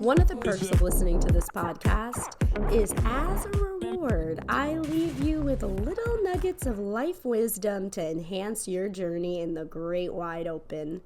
One of the perks of listening to this podcast is, as a reward, I leave you with little nuggets of life wisdom to enhance your journey in the great wide open.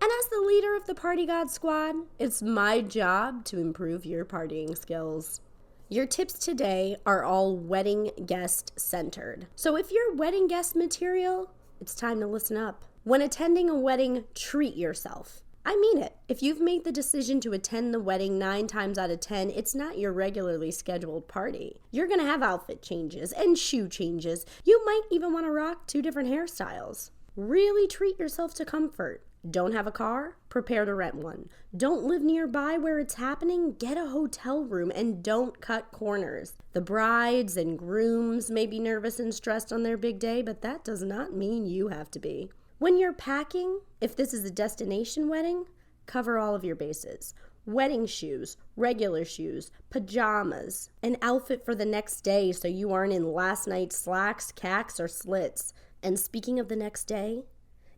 And as the leader of the Party God Squad, it's my job to improve your partying skills. Your tips today are all wedding guest centered. So if you're wedding guest material, it's time to listen up. When attending a wedding, treat yourself. I mean it. If you've made the decision to attend the wedding 9 times out of 10, it's not your regularly scheduled party. You're going to have outfit changes and shoe changes. You might even want to rock 2 different hairstyles. Really treat yourself to comfort. Don't have a car? Prepare to rent one. Don't live nearby where it's happening? Get a hotel room and don't cut corners. The brides and grooms may be nervous and stressed on their big day, but that does not mean you have to be. When you're packing, if this is a destination wedding, cover all of your bases. Wedding shoes, regular shoes, pajamas, an outfit for the next day so you aren't in last night's slacks, khakis, or slits. And speaking of the next day,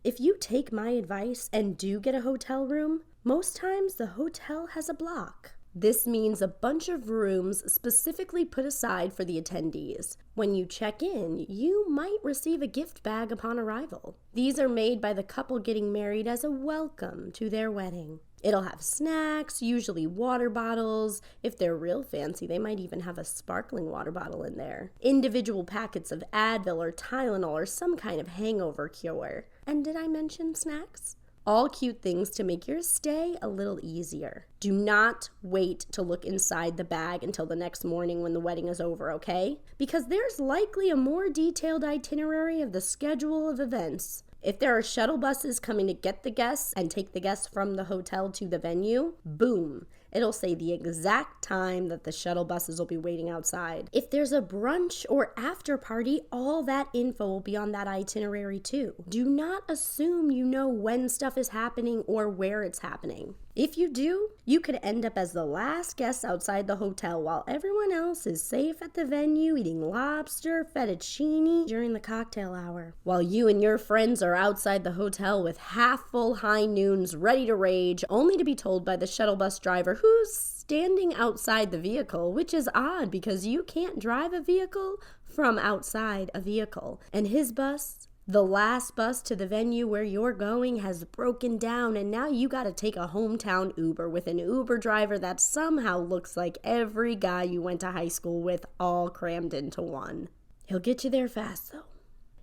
if you take my advice and do get a hotel room, most times the hotel has a block. This means a bunch of rooms specifically put aside for the attendees. When you check in, you might receive a gift bag upon arrival. These are made by the couple getting married as a welcome to their wedding. It'll have snacks, usually water bottles. If they're real fancy, they might even have a sparkling water bottle in there. Individual packets of Advil or Tylenol or some kind of hangover cure. And did I mention snacks? All cute things to make your stay a little easier. Do not wait to look inside the bag until the next morning when the wedding is over, okay? Because there's likely a more detailed itinerary of the schedule of events. If there are shuttle buses coming to get the guests and take the guests from the hotel to the venue, boom, it'll say the exact time that the shuttle buses will be waiting outside. If there's a brunch or after party, all that info will be on that itinerary too. Do not assume you know when stuff is happening or where it's happening. If you do, you could end up as the last guest outside the hotel while everyone else is safe at the venue eating lobster, fettuccine during the cocktail hour. While you and your friends are outside the hotel with half-full high noons ready to rage, only to be told by the shuttle bus driver who's standing outside the vehicle, which is odd because you can't drive a vehicle from outside a vehicle. And his bus, the last bus to the venue where you're going, has broken down, and now you gotta take a hometown Uber with an Uber driver that somehow looks like every guy you went to high school with all crammed into one. He'll get you there fast though.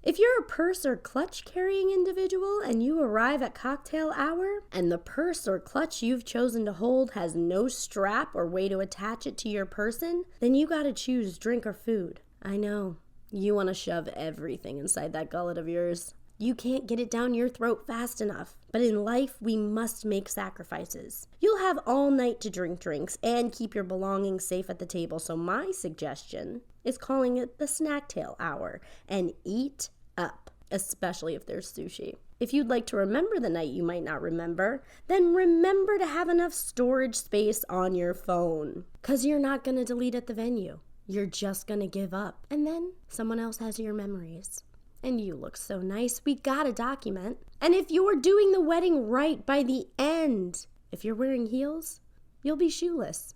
If you're a purse or clutch carrying individual and you arrive at cocktail hour and the purse or clutch you've chosen to hold has no strap or way to attach it to your person, then you gotta choose drink or food. I know. You want to shove everything inside that gullet of yours. You can't get it down your throat fast enough. But in life, we must make sacrifices. You'll have all night to drink drinks and keep your belongings safe at the table. So my suggestion is calling it the snacktail hour and eat up, especially if there's sushi. If you'd like to remember the night you might not remember, then remember to have enough storage space on your phone. Because you're not going to delete at the venue. You're just gonna give up. And then someone else has your memories. And you look so nice, we gotta document. And if you're doing the wedding right by the end, if you're wearing heels, you'll be shoeless,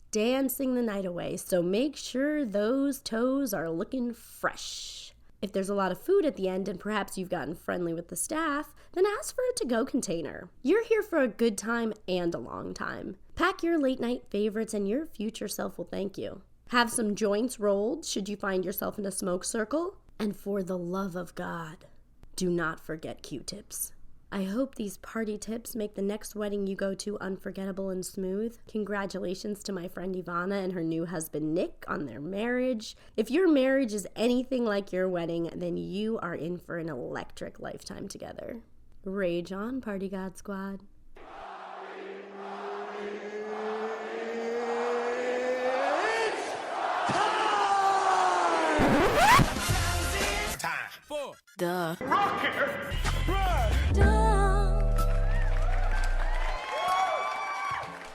dancing the night away. So make sure those toes are looking fresh. If there's a lot of food at the end and perhaps you've gotten friendly with the staff, then ask for a to-go container. You're here for a good time and a long time. Pack your late night favorites and your future self will thank you. Have some joints rolled should you find yourself in a smoke circle. And for the love of God, do not forget Q-tips. I hope these party tips make the next wedding you go to unforgettable and smooth. Congratulations to my friend Ivana and her new husband Nick on their marriage. If your marriage is anything like your wedding, then you are in for an electric lifetime together. Rage on, Party God Squad. Duh.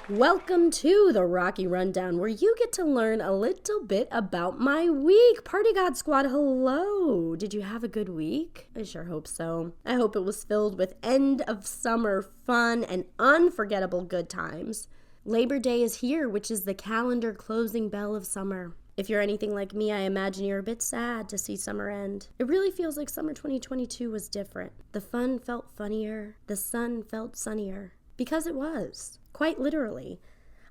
Welcome to the Rocky Rundown, where you get to learn a little bit about my week. Party God Squad, hello. Did you have a good week? I sure hope so. I hope it was filled with end of summer fun and unforgettable good times. Labor Day is here, which is the calendar closing bell of summer. If you're anything like me, I imagine you're a bit sad to see summer end. It really feels like summer 2022 was different. The fun felt funnier. The sun felt sunnier. Because it was. Quite literally.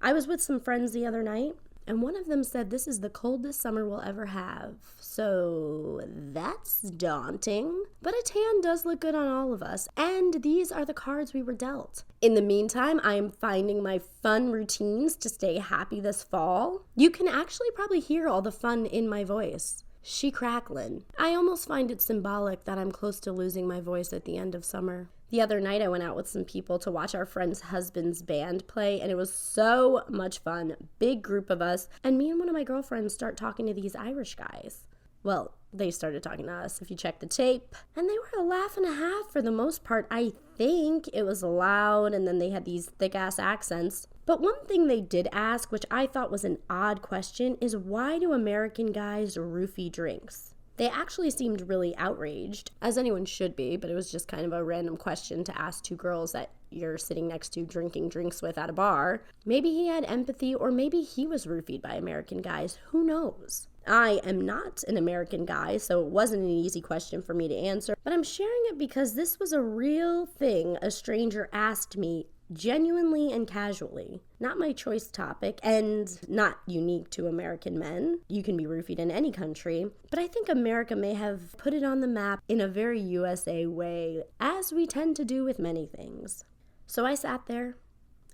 I was with some friends the other night, and one of them said this is the coldest summer we'll ever have. So that's daunting. But a tan does look good on all of us, and these are the cards we were dealt. In the meantime, I am finding my fun routines to stay happy this fall. You can actually probably hear all the fun in my voice. She cracklin'. I almost find it symbolic that I'm close to losing my voice at the end of summer. The other night I went out with some people to watch our friend's husband's band play, and it was so much fun. Big group of us, and me and one of my girlfriends start talking to these Irish guys. Well, they started talking to us, if you check the tape. And they were a laugh and a half for the most part. I think it was loud, and then they had these thick-ass accents. But one thing they did ask, which I thought was an odd question, is why do American guys roofie drinks? They actually seemed really outraged, as anyone should be, but it was just kind of a random question to ask two girls that you're sitting next to drinking drinks with at a bar. Maybe he had empathy, or maybe he was roofied by American guys. Who knows? I am not an American guy, so it wasn't an easy question for me to answer, but I'm sharing it because this was a real thing a stranger asked me genuinely and casually. Not my choice topic, and not unique to American men. You can be roofied in any country, but I think America may have put it on the map in a very USA way, as we tend to do with many things. So I sat there,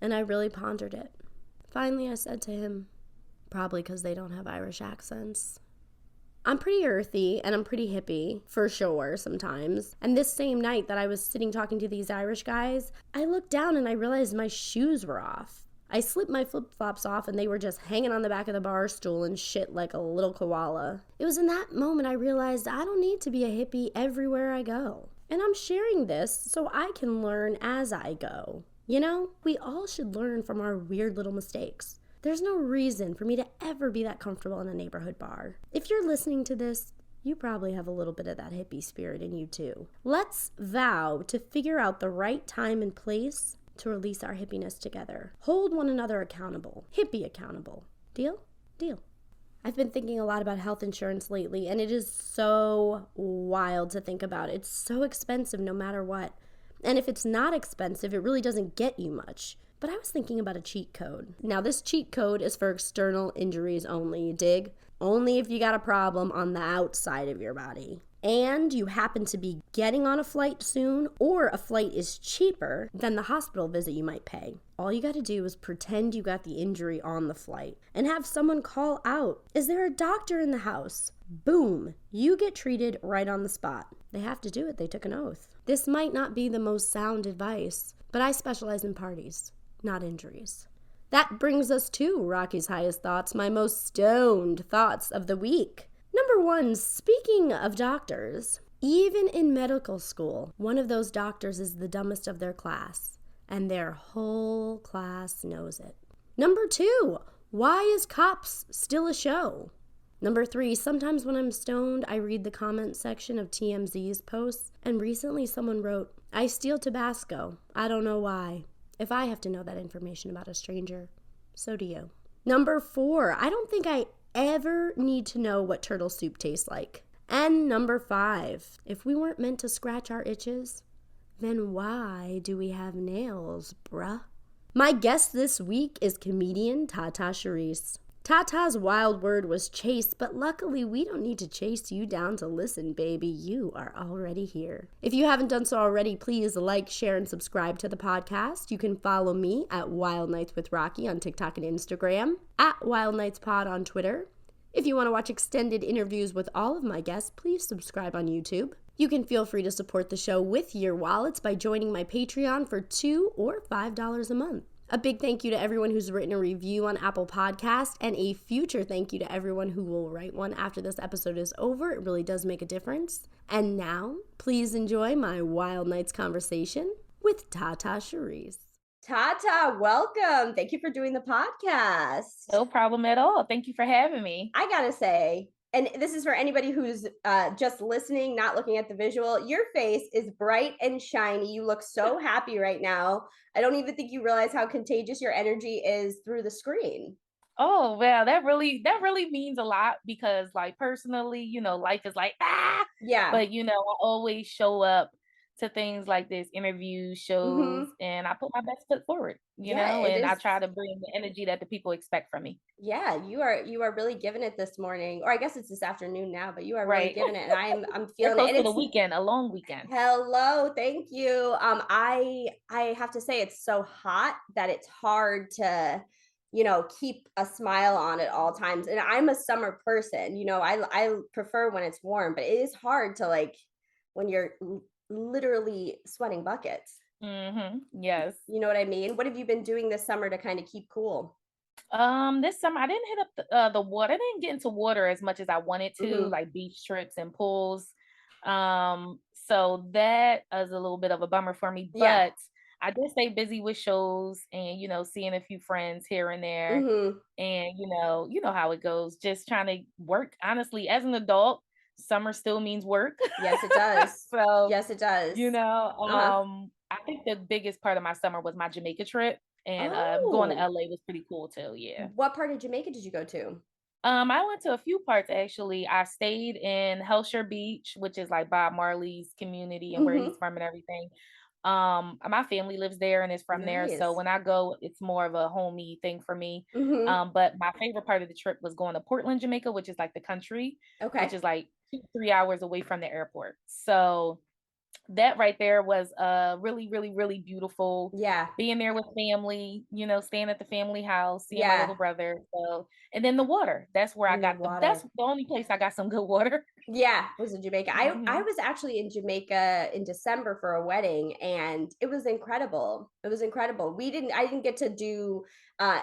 and I really pondered it. Finally, I said to him, probably because they don't have Irish accents, I'm pretty earthy and I'm pretty hippie, for sure, sometimes. And this same night that I was sitting talking to these Irish guys, I looked down and I realized my shoes were off. I slipped my flip-flops off and they were just hanging on the back of the bar stool and shit like a little koala. It was in that moment I realized I don't need to be a hippie everywhere I go. And I'm sharing this so I can learn as I go. You know, we all should learn from our weird little mistakes. There's no reason for me to ever be that comfortable in a neighborhood bar. If you're listening to this, you probably have a little bit of that hippie spirit in you too. Let's vow to figure out the right time and place to release our hippiness together. Hold one another accountable. Hippie accountable. Deal? Deal. I've been thinking a lot about health insurance lately, and it is so wild to think about. It's so expensive no matter what. And if it's not expensive, it really doesn't get you much. But I was thinking about a cheat code. Now, this cheat code is for external injuries only, you dig? Only if you got a problem on the outside of your body. And you happen to be getting on a flight soon, or a flight is cheaper than the hospital visit you might pay. All you gotta do is pretend you got the injury on the flight and have someone call out, "Is there a doctor in the house?" Boom, you get treated right on the spot. They have to do it, they took an oath. This might not be the most sound advice, but I specialize in parties, not injuries. That brings us to Rocky's highest thoughts, my most stoned thoughts of the week. Number one, speaking of doctors, even in medical school, one of those doctors is the dumbest of their class, and their whole class knows it. Number two, why is Cops still a show? Number three, sometimes when I'm stoned, I read the comment section of TMZ's posts, and recently someone wrote, "I steal Tabasco. I don't know why." If I have to know that information about a stranger, so do you. Number four, I don't think I ever need to know what turtle soup tastes like. And number five, if we weren't meant to scratch our itches, then why do we have nails, bruh? My guest this week is comedian TaTa Sherise. TaTa's wild word was chase, but luckily we don't need to chase you down to listen, baby. You are already here. If you haven't done so already, please like, share, and subscribe to the podcast. You can follow me at Wild Nights with Rocky on TikTok and Instagram, at Wild Nights Pod on Twitter. If you want to watch extended interviews with all of my guests, please subscribe on YouTube. You can feel free to support the show with your wallets by joining my Patreon for $2 or $5 a month. A big thank you to everyone who's written a review on Apple Podcasts, and a future thank you to everyone who will write one after this episode is over. It really does make a difference. And now, please enjoy my Wild Nights conversation with TaTa Sherise. TaTa, welcome. Thank you for doing the podcast. No problem at all. Thank you for having me. I gotta say, And this is for anybody who's just listening, not looking at the visual. Your face is bright and shiny. You look so happy right now. I don't even think you realize how contagious your energy is through the screen. Oh, well, that really means a lot because like personally, life is like Yeah. but I always show up to things like this, interviews, shows, Hmm. and I put my best foot forward, Yeah, it and I is. try to bring the energy that the people expect from me. Yeah, you are really giving it this morning, or I guess it's this afternoon now, but you are really Right. giving it, and I'm We're feeling it, close and to the it's weekend, a long weekend. hello, thank you. I have to say it's so hot that it's hard to, keep a smile on at all times. And I'm a summer person. I prefer when it's warm, but it is hard to like when you're literally sweating buckets. Yes. You know what I mean? What have you been doing this summer to kind of keep cool? This summer I didn't hit up the water. I didn't get into water as much as I wanted to, Hmm. like beach trips and pools. So that is a little bit of a bummer for me, Yeah. but I did stay busy with shows and seeing a few friends here and there. Hmm. And you know how it goes. Just trying to work. Honestly, as an adult, summer still means work. Yes, it does. So, Yes, it does. Uh huh. I think the biggest part of my summer was my Jamaica trip, and going to Oh, LA was pretty cool too. Yeah. what part of Jamaica did you go to? I went to a few parts actually. I stayed in Hellshire Beach, which is like Bob Marley's community and where he's Hmm. from and everything. My family lives there and is from there, so Nice. when I go, it's more of a homey thing for me. Hmm. But my favorite part of the trip was going to Portland, Jamaica, which is like the country, which Okay. is like 2, 3 hours away from the airport. So that right there was really, really, really beautiful. Yeah. Being there with family, staying at the family house, seeing my Yeah. little brother. So, and then the water. That's where I And the got that's water. the only place I got some good water. Yeah, was in Jamaica. I Hmm. was actually in Jamaica in December for a wedding, and it was incredible. It was incredible. I didn't get to do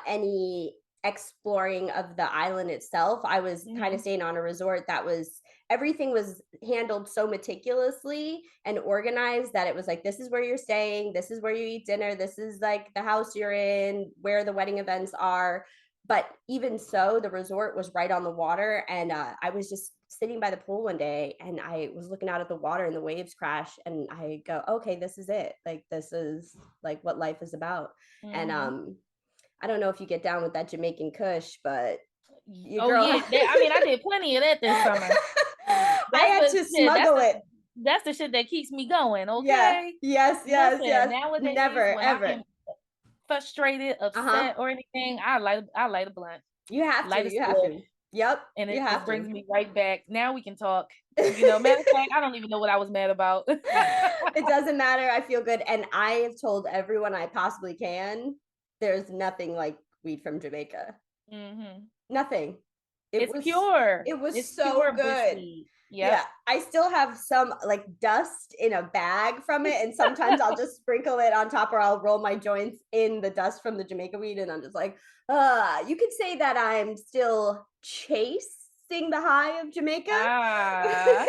any exploring of the island itself. I was kind of Hmm. staying on a resort that was everything was handled so meticulously and organized that it was like, this is where you're staying, this is where you eat dinner, this is like the house you're in, where the wedding events are. But even so, the resort was right on the water, and I was just sitting by the pool one day, and I was looking out at the water and the waves crash, and I go, okay, this is it. Like, this is like what life is about. And Hmm. I don't know if you get down with that Jamaican Kush, but your Oh girl yeah, I mean, I did plenty of that this summer. I That's had the to shit. That's smuggle the it. that's the shit that keeps me going. Yeah. Okay, Yes, yes, listen. yes. Nowadays, Never when I ever. am frustrated, Uh-huh. upset, or anything, I light a blunt, You have to. light a You have spliff, to. Yep. and You it just have brings to. me right back. Now we can talk. Matter of fact, I don't even know what I was mad about. It doesn't matter. I feel good. And I have told everyone I possibly can, there's nothing like weed from Jamaica. Hmm. Nothing. It It's was pure. it was It's so pure good. bushweed. Yeah, Yep. I still have some like dust in a bag from it, and sometimes I'll just sprinkle it on top, or I'll roll my joints in the dust from the Jamaica weed, and I'm just like, you could say that I'm still chasing the high of Jamaica. Ah,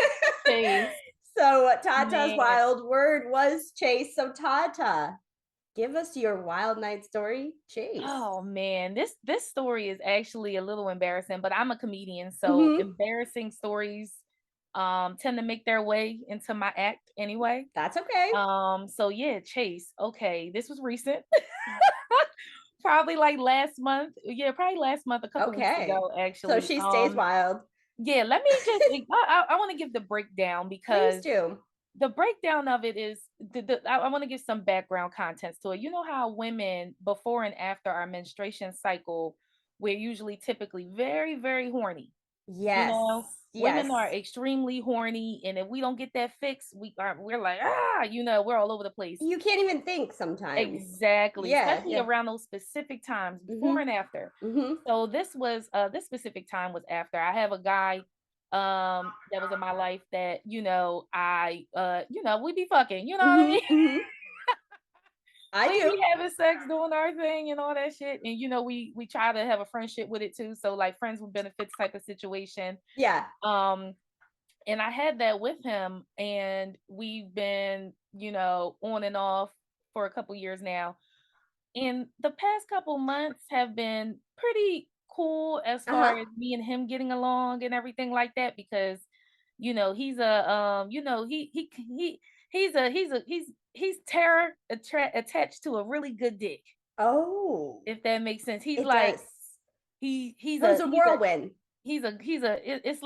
Chase, So Tata's man. wild word was chase. So Tata, give us your wild night story, chase. Oh man, this story is actually a little embarrassing, but I'm a comedian, so Hmm. embarrassing stories tend to make their way into my act anyway. That's okay. So yeah, Chase. Okay, this was recent. Probably like last month. Yeah, probably last month, a couple weeks Okay. ago So actually. she stays wild. Yeah, let me just I want to give the breakdown Please because do. the breakdown of it is I want to give some background context to it. You know how women before and after our menstruation cycle, we're usually typically very, very horny. You Yes. know, women are Yes. extremely horny, and if we don't get that fixed, we're like, we're all over the place. You can't even think sometimes. Exactly, Yeah, especially yeah. around those specific times before Mhm. and after. Mhm. So this specific time was after. I have a guy that was in my life that we be fucking, you know what I Mhm. mean? Mhm. I We do. be having sex, doing our thing and all that shit. And we try to have a friendship with it too. So like friends with benefits type of situation. Yeah. Um and I had that with him and we've been, on and off for a couple years now. And the past couple months have been pretty cool as far Uh-huh. as me and him getting along and everything like that because, he's a he's attached to a really good dick, Oh, if that makes sense. He's it like does. he he's So it's a a he's a whirlwind. it's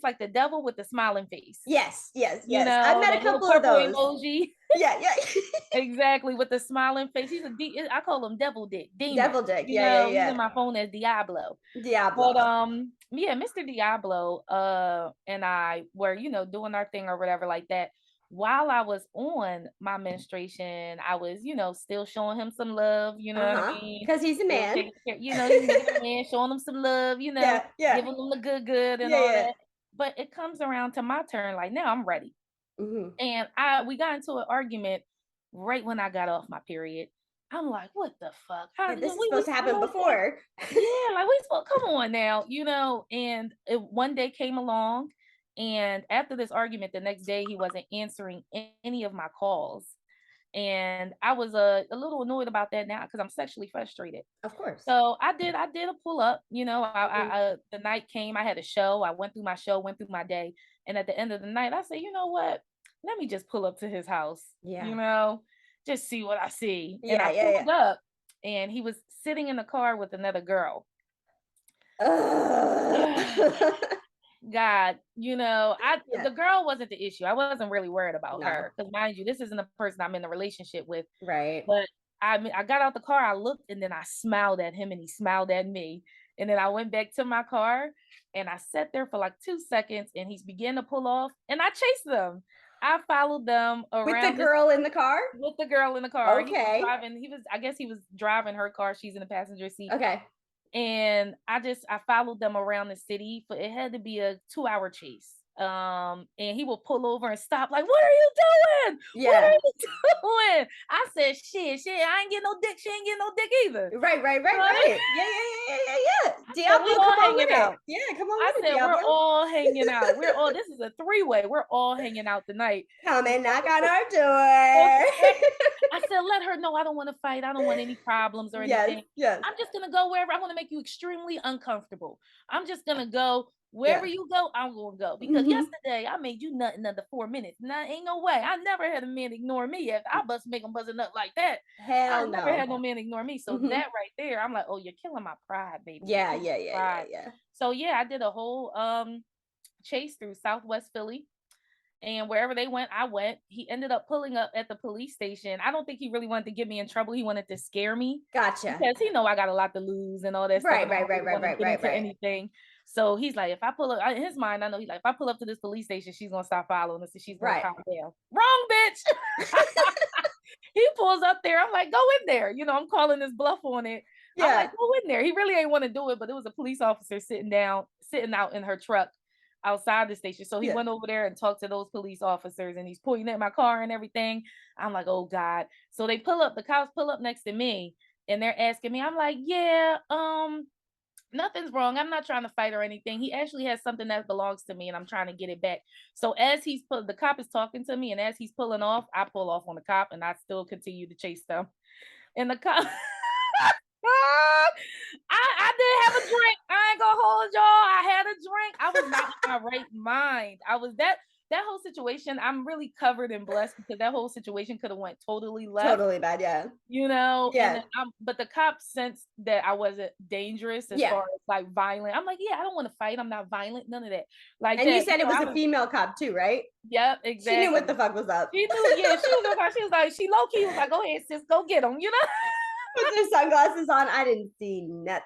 like the devil with the smiling face. Yes, yes, yes. I've met a That little couple of purple those. emoji. Yeah, yeah. Exactly, with the smiling face. I call him devil dick, demon. Devil dick. Yeah, yeah, He's in yeah. my phone as Diablo. But Diablo. yeah, Mr. Diablo and I were, doing our thing or whatever like that. While I was on my menstruation, I was, still showing him some love, you know what I Uh-huh. mean? Because he's a Still man. taking care, he's making a man, showing him some love, Yeah, yeah. giving him the good and Yeah, all yeah. that. But it comes around to my turn, like now I'm ready. Mm-hmm. And we got into an argument right when I got off my period. I'm like, what the fuck? Yeah, this is We supposed to happen supposed to, before. yeah, like we supposed, come on now, and one day came along, and after this argument, the next day he wasn't answering any of my calls. And I was a little annoyed about that now because I'm sexually frustrated. Of course. So I did a pull up, Mm-hmm. the night came, I had a show, I went through my show, went through my day. And at the end of the night, I said, you know what? Let me just pull up to his house, Yeah. just see what I see. And Yeah, I yeah, yeah. pulled up and he was sitting in the car with another girl. God, Yeah. the girl wasn't the issue. I wasn't really worried about No. her because, mind you, this isn't a person I'm in a relationship with. Right. But I got out the car, I looked, and then I smiled at him, and he smiled at me. And then I went back to my car, and I sat there for like 2 seconds, and he's began to pull off, and I chased them. I followed them With the around this girl in the car? with the girl in the car. He was Okay. driving. I guess he was driving her car. She's in the passenger seat. Okay. And I followed them around the city, for it had to be a 2-hour chase. And he will pull over and stop, like, what are you doing? What are Yeah. you doing? I said, shit, I ain't getting no dick. She ain't getting no dick either. Right, right, right, right. Yeah, yeah, yeah, yeah, yeah. I said, we Diablo, all come on with hanging it. out. Yeah, come on I with it, said, we're Diablo. all hanging out. This is a three-way. We're all hanging out tonight. Come and knock on our Okay. door. I said, let her know I don't want to fight. I don't want any problems or Yes, anything. yes. I'm just gonna go wherever. I want to make you extremely uncomfortable. I'm just gonna go wherever Yeah. you go. I'm gonna go because yesterday I made you nut in under 4 minutes. Now ain't no way. I never had a man ignore me. If I make him buzz a nut like that, I Hell never had no. no man ignore me. So Mm-hmm. that right there, I'm like, oh, you're killing my pride, baby. You're Yeah, killing yeah, my yeah, yeah, pride. yeah. So yeah, I did a whole chase through Southwest Philly. And wherever they went, I went. He ended up pulling up at the police station. I don't think he really wanted to get me in trouble. He wanted to scare me Gotcha. because he know I got a lot to lose and all that stuff. Right, And I right, don't right, really right, want to right, get right, into right. anything. So he's like, if I pull up, in his mind, I know he's like, if I pull up to this police station, she's gonna stop following us and she's gonna Right. calm down. Wrong, bitch. He pulls up there. I'm like, go in there. I'm calling his bluff on it. I'm like, Yeah. go in there. He really ain't want to do it, but it was a police officer sitting out in her truck outside the station. So he Yeah. went over there and talked to those police officers, and he's pointing at my car and everything. I'm like, oh God. So the cops pull up next to me and they're asking me, I'm like, yeah, nothing's wrong. I'm not trying to fight or anything. He actually has something that belongs to me and I'm trying to get it back. So as the cop is talking to me and as he's pulling off, I pull off on the cop and I still continue to chase them. And the cop I did have a drink. I ain't gonna hold y'all. I had a drink. I was not in my right mind. I was that whole situation. I'm really covered and blessed because that whole situation could have went totally left. Totally bad, yeah. And Yeah. then but the cops sensed that I wasn't dangerous as far as like violent. I'm like, yeah, I don't want to fight. I'm not violent. None of that. Like And that. you said it was a female cop too, right? Yep, exactly. She knew what the fuck was up. She knew, yeah. She was like, she low key was like, go ahead, sis, go get him, With their sunglasses on, I didn't see nothing.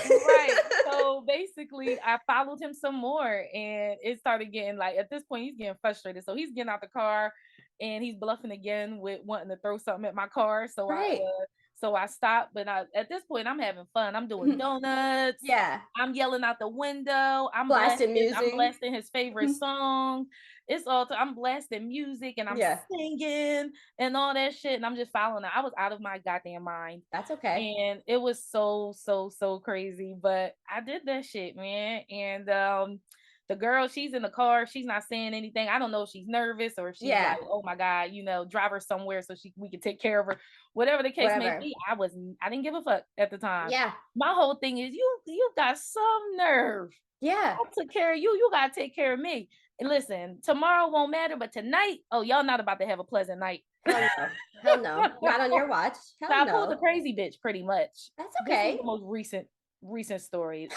Right. So basically, I followed him some more, and it started getting like at this point he's getting frustrated. So he's getting out the car, and he's bluffing again with wanting to throw something at my car. So right. I stopped. But at this point, I'm having fun. I'm doing donuts. Yeah. I'm yelling out the window. I'm blasting music. I'm blasting his favorite song. I'm blasting music and I'm singing and all that shit. And I'm just following it. I was out of my goddamn mind. That's okay. And it was so crazy. But I did that shit, man. And The girl, she's in the car. She's not saying anything. I don't know if she's nervous or if she's Yeah. like, oh my God, drive her somewhere so we can take care of her. Whatever the case may Whatever. be, I didn't give a fuck at the time. Yeah. My whole thing is you got some nerve. Yeah. I took care of you. You gotta take care of me. And listen, tomorrow won't matter, but tonight, oh, y'all not about to have a pleasant night. Hell no. Hell no. Not on your watch. So Hell I pulled the no. crazy bitch pretty much. That's This is okay. the most recent story.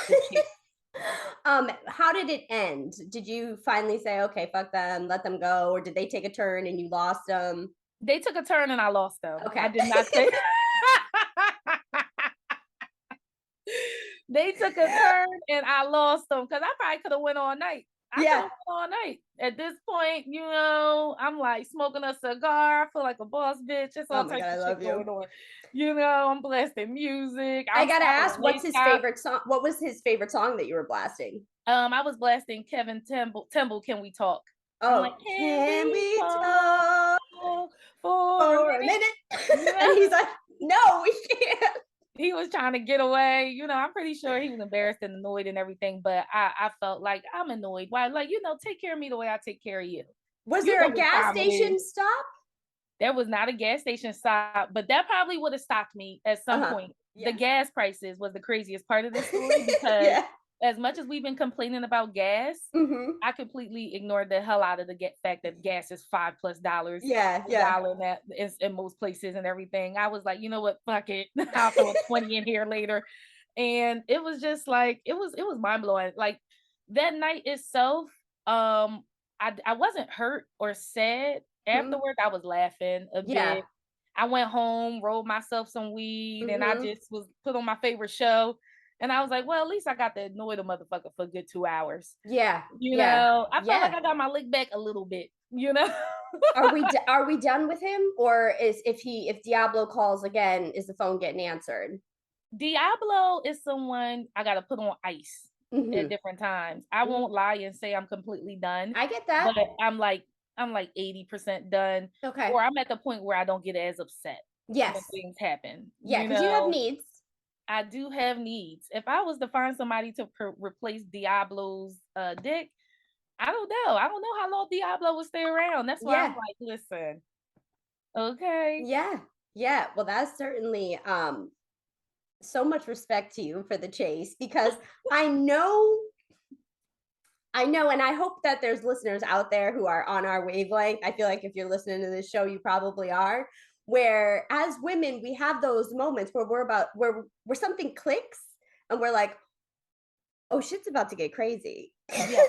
How did it end? Did you finally say, okay, fuck them, let them go, or did they take a turn and you lost them? They took a turn and I lost them. Okay. I did not say. They took a turn and I lost them because I probably could have went all night. I could have went all night. At this point, I'm like smoking a cigar. I feel like a boss bitch. It's all types of shit going on. I'm blasting music. I gotta ask, what's his favorite song? What was his favorite song that you were blasting? I was blasting Kevin Temple, Can We Talk? Oh, I'm like, can we talk for a minute? And he's like, no, we can't. He was trying to get away. I'm pretty sure he was embarrassed and annoyed and everything, but I felt like I'm annoyed. Why? Like, take care of me the way I take care of you. Was there a gas station stop? There was not a gas station stop, but that probably would have stopped me at some point. Yeah. The gas prices was the craziest part of this story because as much as we've been complaining about gas, I completely ignored the hell out of the fact that gas is $5+ in most places and everything. I was like, you know what, fuck it, I'll throw a 20 in here later. And it was just like it was mind-blowing. Like that night itself, I wasn't hurt or sad. Afterwards, I was laughing a bit. I went home, rolled myself some weed, and I just was put on my favorite show. And I was like, well, at least I got to annoy the motherfucker for a good 2 hours. Yeah. I felt like I got my lick back a little bit, Are we done with him? Or if Diablo calls again, is the phone getting answered? Diablo is someone I got to put on ice at different times. I won't lie and say I'm completely done. I get that. But I'm like 80% done. Okay. Or I'm at the point where I don't get as upset. Yes. When things happen. Yeah, because you have needs. I do have needs. If I was to find somebody to replace Diablo's dick, I don't know. I don't know how long Diablo will stay around. That's why I'm like, listen. Okay. Yeah. Yeah. Well, that's certainly so much respect to you for the chase, because I know, and I hope that there's listeners out there who are on our wavelength. I feel like if you're listening to this show, you probably are, where as women, we have those moments where where something clicks and we're like, oh, shit's about to get crazy. Yeah.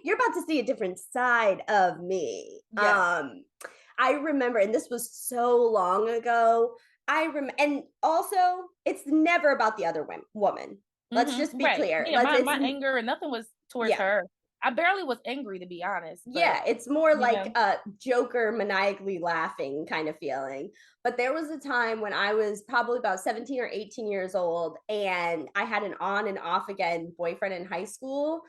You're about to see a different side of me. Yeah. I remember, and this was so long ago, and also it's never about the other woman. Let's just be clear. Yeah, my anger and nothing was towards her. I barely was angry, to be honest. Yeah, it's more like a Joker maniacally laughing kind of feeling. But there was a time when I was probably about 17 or 18 years old, and I had an on and off again boyfriend in high school.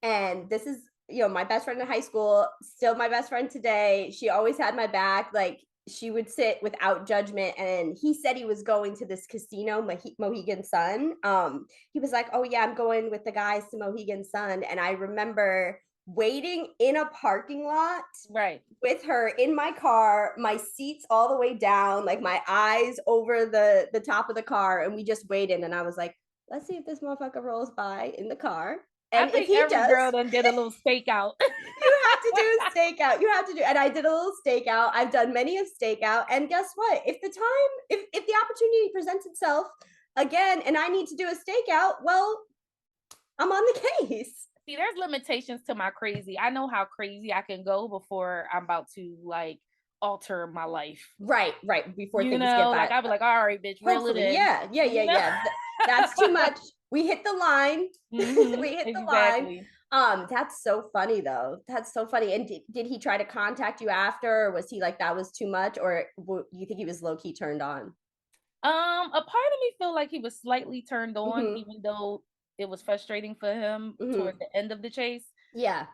And this is, my best friend in high school, still my best friend today. She always had my back. Like, she would sit without judgment. And he said he was going to this casino, Mohegan Sun. He was like, oh yeah, I'm going with the guys to Mohegan Sun. And I remember waiting in a parking lot with her in my car, my seats all the way down, like my eyes over the top of the car. And we just waited. And I was like, let's see if this motherfucker rolls by in the car. And I think every girl done did a little stakeout. You have to do a stakeout. And I did a little stakeout. I've done many of stakeout. And guess what? If the opportunity presents itself again and I need to do a stakeout, well, I'm on the case. See, there's limitations to my crazy. I know how crazy I can go before I'm about to alter my life. Right. Before things get bad. Like I'll be like, all right, bitch, reel it in. Yeah. That's too much. We hit the line. We hit the line. That's so funny though. That's so funny. And did he try to contact you after, or was he like, that was too much, or you think he was low key turned on? A part of me feel like he was slightly turned on, even though it was frustrating for him toward the end of the chase. Yeah.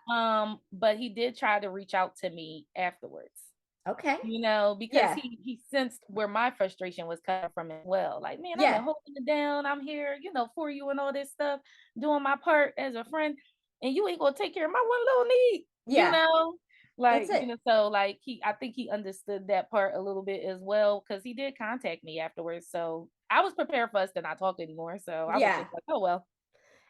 But he did try to reach out to me afterwards. Okay. Because he sensed where my frustration was coming from as well. Like, man, I've been holding it down. I'm here, for you and all this stuff, doing my part as a friend. and you ain't gonna take care of my one little need, Yeah, like, that's it. so like I think he understood that part a little bit as well because he did contact me afterwards. So I was prepared for us to not talk anymore. So I was Yeah. just like, oh well.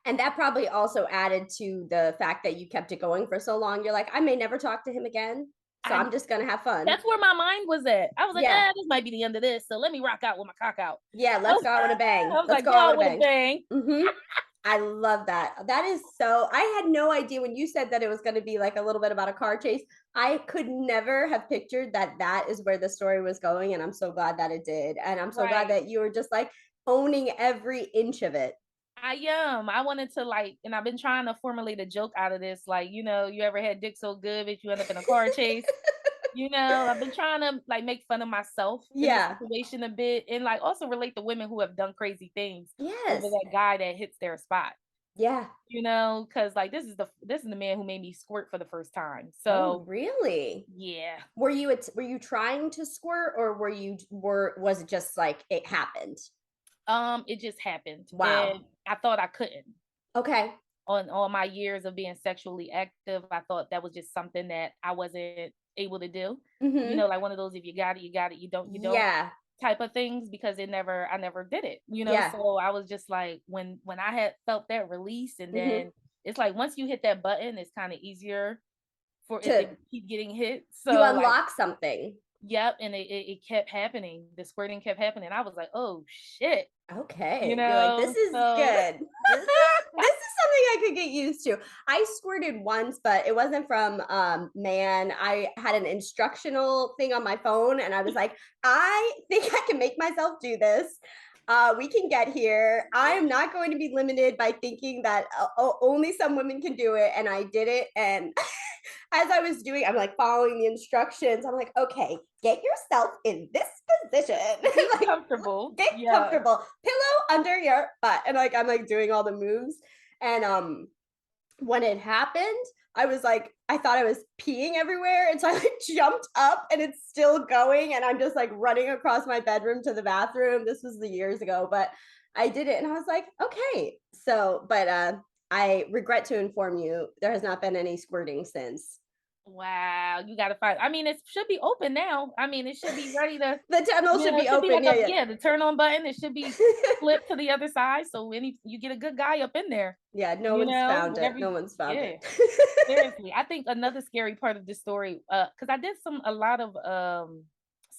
And that probably also added to the fact that you kept it going for so long. You're like, I may never talk to him again, so I I'm just gonna have fun. That's where my mind was at. I was like, Yeah. this might be the end of this. So let me rock out with my cock out. Yeah, I let's was, go out with a bang. I was Let's like, go go out with out a with a bang. bang. I love that. That is so I had no idea when you said that it was going to be like a little bit about a car chase. I could never have pictured that that is where the story was going, and I'm so glad that it did. And I'm so glad Right. that you were just like owning every inch of it. I am. I wanted to like, and I've been trying to formulate a joke out of this. Like, you ever had dick so good that you end up in a car chase? I've been trying to like make fun of myself in the Yeah. situation a bit and like also relate to women who have done crazy things over Yes. that guy that hits their spot. Yeah. Because like this is the man who made me squirt for the first time. Oh, So really? yeah. Were you trying to squirt, or was it just like it happened? It just happened. Wow. And I thought I couldn't. Okay. On all my years of being sexually active, I thought that was just something that I wasn't able to do. Mhm. Like one of those if you got it, you got it, you don't Yeah. type of things because I never did it. Yeah. So I was just like when I had felt that release and Mhm. then it's like once you hit that button, it's kind of easier for it to To keep getting hit. You So like unlock something. yep, and it kept happening. The squirting kept happening. I was like, oh shit. Okay. You're like, this is So good. This is something I could get used to. I squirted once, but it wasn't from man. I had an instructional thing on my phone and I was like, I think I can make myself do this. We can get here. I am not going to be limited by thinking that only some women can do it. And I did it. And as I was doing, I'm like following the instructions. I'm like, okay, get yourself in this position. be Like, comfortable. get Yeah. comfortable. Pillow under your butt. And like I'm like doing all the moves. And when it happened, I was like, I thought I was peeing everywhere. And so I like jumped up and it's still going. And I'm just like running across my bedroom to the bathroom. This was the years ago, but I did it and I was like, okay. So, but I regret to inform you, there has not been any squirting since. Wow, you gotta find. I mean, it should be open now. I mean, it should be ready to, The tunnel should it be should be open. like Yeah, the turn on button. It should be yeah. flipped to the other side. So you get a good guy up in there, Yeah, no one's found it. whatever. No one's found Yeah, it. seriously. I think another scary part of this story, because I did a lot of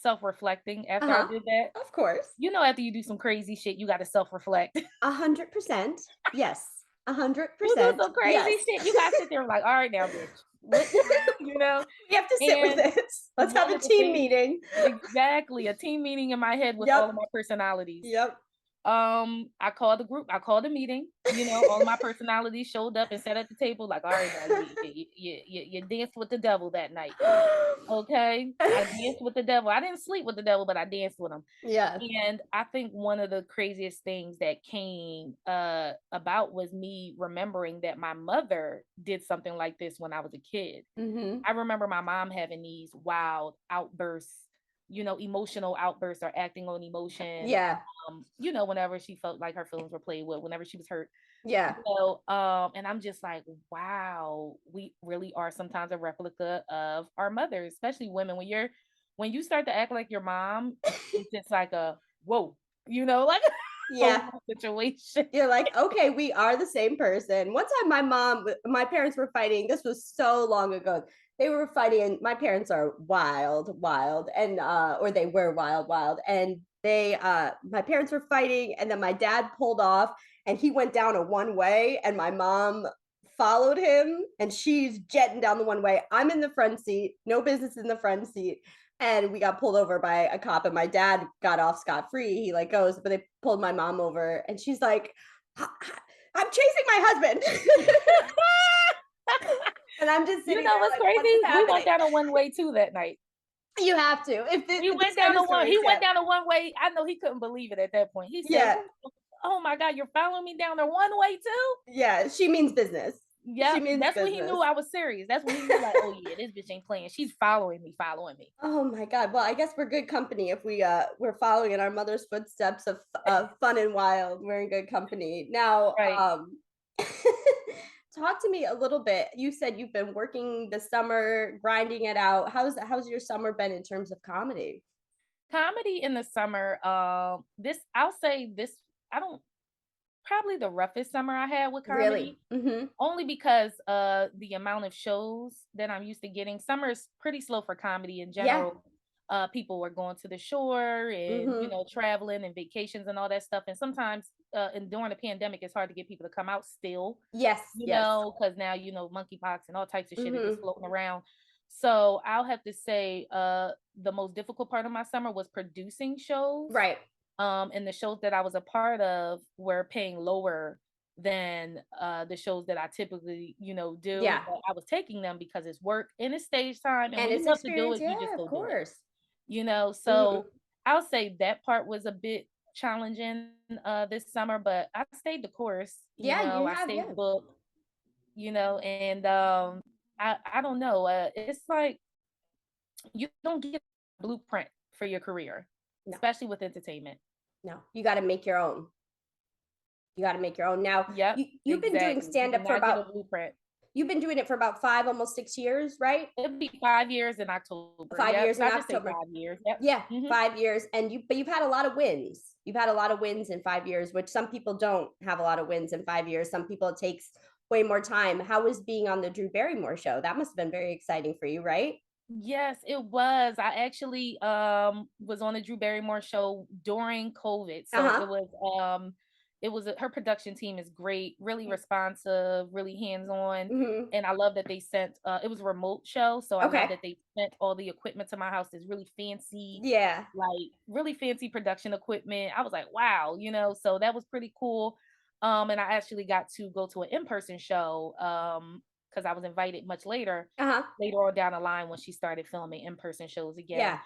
self-reflecting after I Uh-huh. did that. Of course. After you do some crazy shit, you got to self-reflect. 100%. Yes. You do 100%. some crazy Yes. shit, you gotta sit there like, all right now, bitch. What you know? We have to sit with And it. Let's have one a of the team things meeting. exactly, a team meeting in my head with all Yep. of my personalities. Yep. I called the group, I called a meeting, all of my personalities showed up and sat at the table like, all right, now you danced with the devil that night. Okay. I danced with the devil. I didn't sleep with the devil, but I danced with him. Yeah. And I think one of the craziest things that came about was me remembering that my mother did something like this when I was a kid. Mm-hmm. I remember my mom having these wild outbursts, emotional outbursts or acting on emotion. Yeah. Whenever she felt like her feelings were played with, whenever she was hurt. Yeah. And I'm just like, wow, we really are sometimes a replica of our mothers, especially women. When you start to act like your mom, it's just like a whoa, like a Yeah. situation. You're like, okay, we are the same person. One time my parents were fighting. This was so long ago. They were fighting. My parents are wild, wild, and or they were wild, wild. And my parents were fighting, and then my dad pulled off and he went down a one way, and my mom followed him and she's jetting down the one way. I'm in the front seat, no business in the front seat, and we got pulled over by a cop and my dad got off scot-free. He like goes, but they pulled my mom over and she's like, I'm chasing my husband. And I'm just You sitting know there what's like, what is crazy? We happening? went down a one way too that night. You have to. If He this went kind down of a one. stories, He yeah. went down a one way. I know he couldn't believe it at that point. He said, Yeah. "Oh my God, you're following me down the one way too." Yeah, she means business. She Yep, means that's when he business. knew I was serious. That's when he knew, like, oh yeah, this bitch ain't playing. She's following me. Oh my God. Well, I guess we're good company if we're following in our mother's footsteps of fun and wild. We're in good company. Now, Right. talk to me a little bit. You said you've been working the summer, grinding it out. How's your summer been in terms of comedy? Comedy in the summer, this I'll say this, I don't probably the roughest summer I had with Really? comedy, Mhm. only because the amount of shows that I'm used to getting. Summer is pretty slow for comedy in Yeah. general. People were going to the shore and Mhm. traveling and vacations and all that stuff. And sometimes and during the pandemic, it's hard to get people to come out still, Yes, yes. because now monkeypox and all types of shit is just Mhm. floating around. So I'll have to say the most difficult part of my summer was producing shows, Right. and the shows that I was a part of were paying lower than the shows that I typically, do. Yeah. But I was taking them because it's work and it's stage time. And And when you it's love to do experience, it, you just yeah, of go do it. course. So Mhm. I'll say that part was a bit challenging this summer, but I stayed the course, Yeah, you I have, stayed yeah. the book, and I don't know. It's like you don't get a blueprint for your career, No, especially with entertainment. no. You gotta make your own. You gotta make your own. Now, Yep, you've been doing exactly. You do stand-up for not get about a blueprint. you've been doing it for about 5, almost 6 years, right? It'll be 5 years in October. 5 Yep, years in I just say October. 5 years. Yep. Yeah, Mhm. 5 years, and you've had a lot of wins. You've had a lot of wins in 5 years, which some people don't have a lot of wins in 5 years. Some people, it takes way more time. How was being on the Drew Barrymore show? That must have been very exciting for you, right? Yes, it was. I actually was on the Drew Barrymore show during COVID. So Uh-huh. her production team is great, really responsive, really hands-on. Mhm. And I love that they sent it was a remote show, so I love Okay. that they sent all the equipment to my house. It's really fancy, Yeah. like really fancy production equipment. I was like, wow, so that was pretty cool. And I actually got to go to an in-person show because I was invited much Uh-huh. later on down the line when she started filming in-person shows again. Yeah.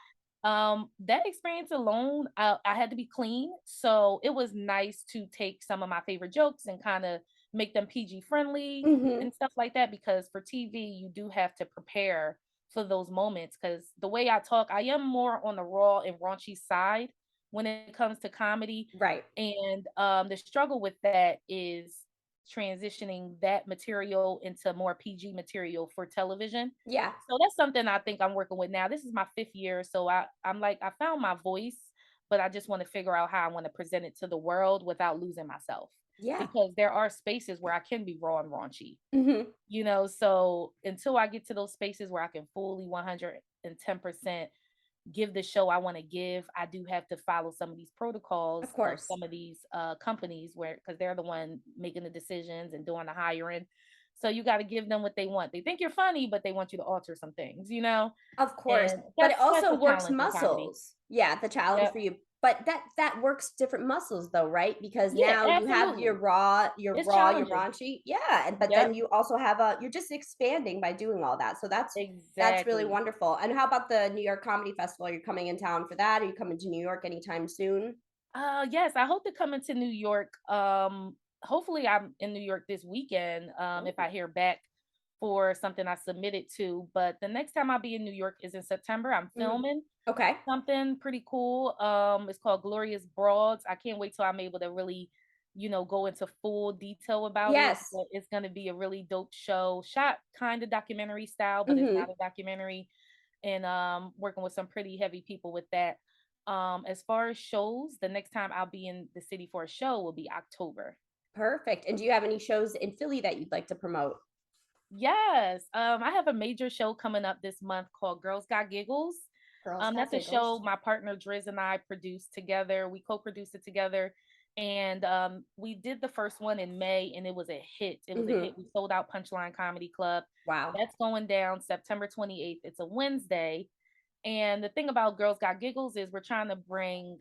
That experience alone, I had to be clean, so it was nice to take some of my favorite jokes and kind of make them PG friendly Mhm. and stuff like that, because for TV you do have to prepare for those moments, because the way I talk, I am more on the raw and raunchy side when it comes to comedy. Right. And the struggle with that is transitioning that material into more PG material for television. Yeah. So that's something I think I'm working with now. This is my 5th year, so I'm like, I found my voice, but I just want to figure out how I want to present it to the world without losing myself. Yeah. Because there are spaces where I can be raw and raunchy, Mhm. so until I get to those spaces where I can fully 110% give the show I want to give, I do have to follow some of these protocols Of of course. some of these companies, where because they're the one making the decisions and doing the hiring. So you got to give them what they want. They think you're funny, but they want you to alter some things. Of course, And but it that's also a works challenge in comedy. muscles. Yeah, the challenge Yep. for you. But that works different muscles though, right? Because Yeah, now you have absolutely. your It's raw, your challenging. raunchy. Yeah, and but then Yep. you also have a you're just expanding by doing all that. So that's really Exactly. wonderful. And how about the New York Comedy Festival? Are you coming in town for that? Are you coming to New York anytime soon? Yes, I hope to come into New York. Hopefully I'm in New York this weekend, if Ooh, I hear back for something I submitted to. But the next time I'll be in New York is in September. I'm mhm. filming Okay. something pretty cool. It's called Glorious Broads. I can't wait till I'm able to really, go into full detail about it. Yes. But it's gonna be a really dope show. Shot kind of documentary style, but it's not Mhm. a documentary. And working with some pretty heavy people with that. As far as shows, the next time I'll be in the city for a show will be October. Perfect. And do you have any shows in Philly that you'd like to promote? Yes, I have a major show coming up this month called Girls Got Giggles. Girls Got That's a show Giggles. my partner Driz and I produced together. We co-produced it together, and we did the first one in May, and it was a hit. It was a hit. Mhm. We sold out Punchline Comedy Club. Wow. That's going down September 28th. It's a Wednesday. And the thing about Girls Got Giggles is we're trying to bring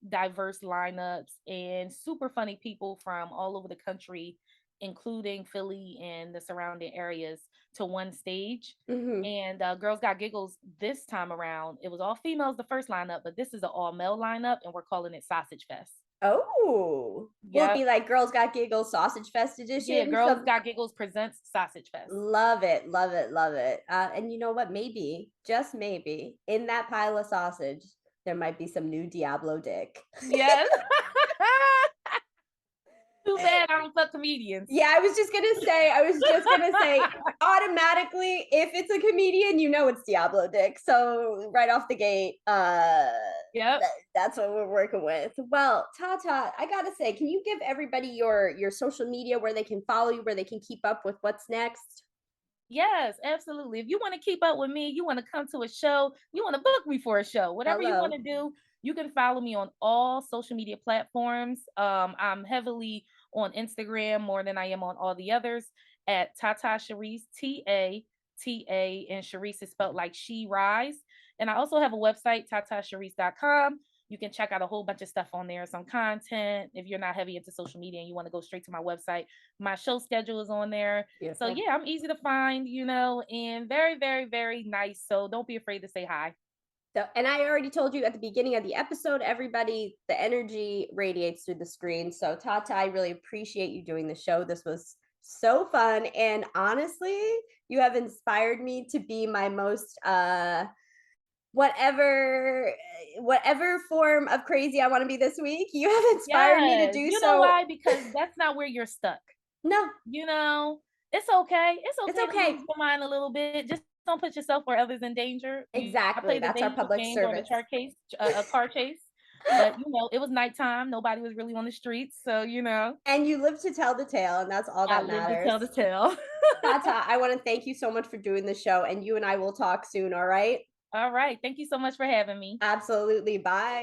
diverse lineups and super funny people from all over the country, including Philly and the surrounding areas, to one stage. Mhm. And Girls Got Giggles this time around, it was all females the first lineup, but this is an all male lineup, and we're calling it Sausage Fest. Oh, will it Yep. be like Girls Got Giggles Sausage Fest Yeah, edition? Girls Some Got Giggles presents Sausage Fest. love it, love it, love it. And you know what? Maybe, just maybe, in that pile of sausage, there might be some new Diablo dick. Yes. Too bad I don't fuck comedians. Yeah, I was just gonna say, automatically, if it's a comedian, you know it's Diablo dick. So right off the gate, Yep. that's what we're working with. Well, Tata, I gotta say, can you give everybody your social media where they can follow you, where they can keep up with what's next? Yes, absolutely. If you want to keep up with me, you want to come to a show, you want to book me for a show, whatever you want Hello. to do, you can follow me on all social media platforms. I'm heavily on Instagram more than I am on all the others at TaTa Sherise, TaTA, and Sherise is spelled like she rise. And I also have a website, tatasherise.com. You can check out a whole bunch of stuff on there, some content. If you're not heavy into social media and you want to go straight to my website, my show schedule is on there. So Beautiful. yeah, I'm easy to find, and very, very, very nice. So don't be afraid to say hi. So, and I already told you at the beginning of the episode, everybody, the energy radiates through the screen. So, Tata, I really appreciate you doing the show. This was so fun. And honestly, you have inspired me to be my most whatever whatever form of crazy I want to be this week. You have inspired me to Yes. do You know so. why? Because that's not where you're stuck. No, You know, it's okay. It's it's okay to okay. lose your mind a little bit. Just don't put yourself or others in danger. I Exactly. played a That's our dangerous public game during the service. car case, a car chase, but it was nighttime. Nobody was really on the streets, so And you live to tell the tale, and that's all I that live to matters. tell the tale. Tata, I want to thank you so much for doing the show, and you and I will talk soon, all right? All right. Thank you so much for having me. Absolutely. Bye.